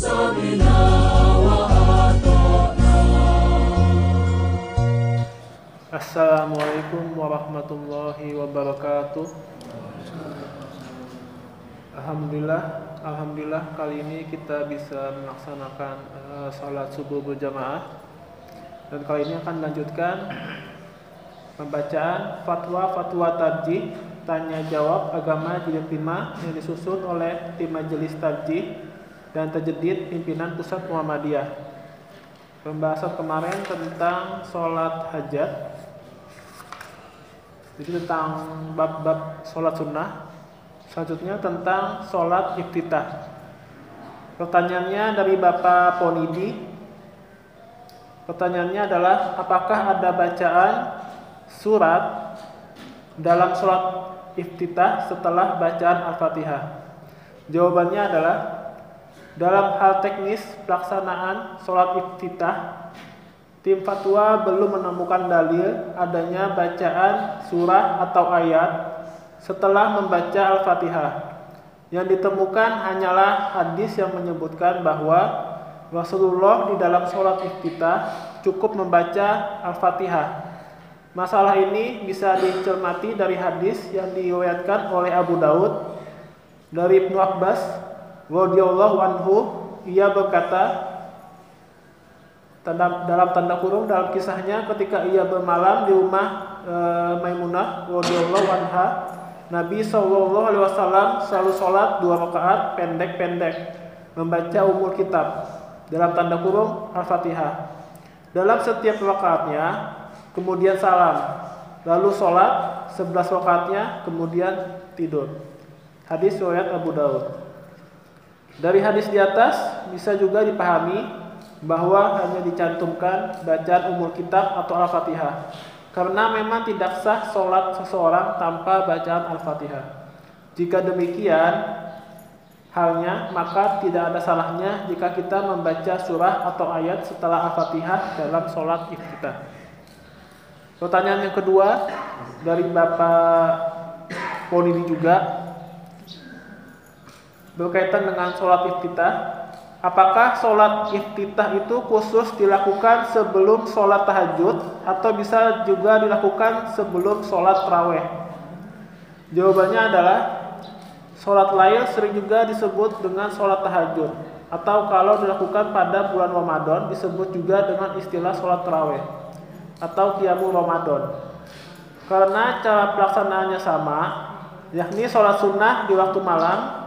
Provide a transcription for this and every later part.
Sami'na wa ata'na. Assalamualaikum warahmatullahi wabarakatuh. Alhamdulillah kali ini kita bisa melaksanakan salat subuh berjamaah. Dan kali ini akan melanjutkan pembacaan fatwa tarjih tanya jawab agama jilid 5 yang disusun oleh tim majelis tarjih dan tajdid pimpinan pusat Muhammadiyah. Pembahasan kemarin tentang sholat hajat, jadi tentang bab-bab sholat sunnah. Selanjutnya tentang sholat iftitah. Pertanyaannya dari Bapak Ponidi. Pertanyaannya adalah, apakah ada bacaan surat dalam sholat iftitah setelah bacaan Al-Fatihah? Jawabannya adalah, dalam hal teknis pelaksanaan sholat iftitah, tim fatwa belum menemukan dalil adanya bacaan surah atau ayat setelah membaca Al-Fatihah. Yang ditemukan hanyalah hadis yang menyebutkan bahwa Rasulullah di dalam sholat iftitah cukup membaca Al-Fatihah. Masalah ini bisa dicermati dari hadis yang diriwayatkan oleh Abu Daud dari Ibnu Abbas radhiyallahu anhu. Ia berkata, dalam tanda kurung, dalam kisahnya ketika ia bermalam di rumah Maimunah radhiyallahu anha, Nabi SAW selalu sholat 2 rakaat pendek-pendek membaca umul kitab, dalam tanda kurung Al-Fatihah, dalam setiap rakaatnya, kemudian salam, lalu sholat 11 rakaatnya, kemudian tidur. Hadis riwayat Abu Daud. Dari hadis di atas bisa juga dipahami bahwa hanya dicantumkan bacaan umul kitab atau Al-Fatihah, karena memang tidak sah sholat seseorang tanpa bacaan Al-Fatihah. Jika demikian halnya, maka tidak ada salahnya jika kita membaca surah atau ayat setelah Al-Fatihah dalam sholat iftitah. Pertanyaan yang kedua dari Bapak Ponidi juga berkaitan dengan sholat iftitah. Apakah sholat iftitah itu khusus dilakukan sebelum sholat tahajud atau bisa juga dilakukan sebelum sholat tarawih? Jawabannya adalah, sholat lail sering juga disebut dengan sholat tahajud, atau kalau dilakukan pada bulan Ramadan disebut juga dengan istilah sholat tarawih atau qiyamul Ramadan. Karena cara pelaksanaannya sama, yakni sholat sunnah di waktu malam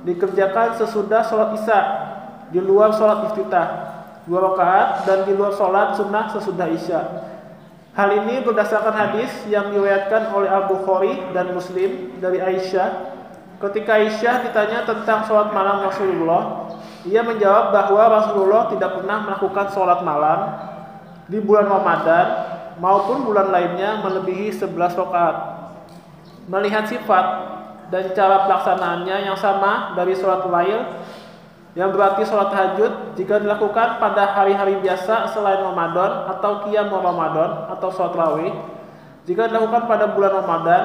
dikerjakan sesudah sholat isya di luar sholat iftitah 2 rakaat, dan di luar sholat sunnah sesudah isya. Hal ini berdasarkan hadis yang diriwayatkan oleh Al-Bukhari dan Muslim dari Aisyah. Ketika Aisyah ditanya tentang sholat malam Rasulullah, ia menjawab bahwa Rasulullah tidak pernah melakukan sholat malam di bulan Ramadan maupun bulan lainnya melebihi 11 rakaat. Melihat sifat dan cara pelaksanaannya yang sama dari sholat lail, yang berarti sholat tahajud, jika dilakukan pada hari-hari biasa selain Ramadan atau qiyamul Ramadan atau sholat tarawih, jika dilakukan pada bulan Ramadan,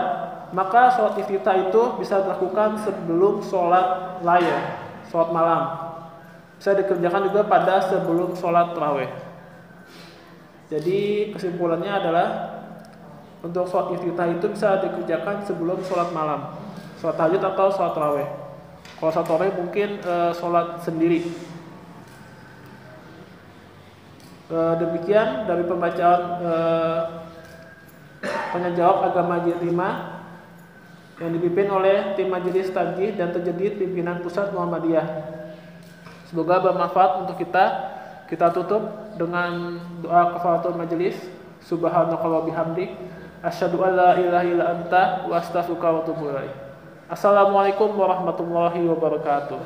maka sholat iftitah itu bisa dilakukan sebelum sholat lail, sholat malam. Bisa dikerjakan juga pada sebelum sholat tarawih. Jadi kesimpulannya adalah, untuk sholat iftitah itu bisa dikerjakan sebelum sholat malam, sholat tahajud atau sholat tarawih. Kalau sholat tarawih mungkin sholat sendiri. Demikian dari pembacaan tanya jawab agama jilid 5 yang dipimpin oleh tim majelis tarjih dan tajdid pimpinan pusat Muhammadiyah. Semoga bermanfaat untuk kita. Kita tutup dengan doa kafaratul majelis. Subhanallah bihamdik, asyhadu an la ilaha illa anta wa astaghfiruka wa atubu ilaik. Assalamualaikum warahmatullahi wabarakatuh.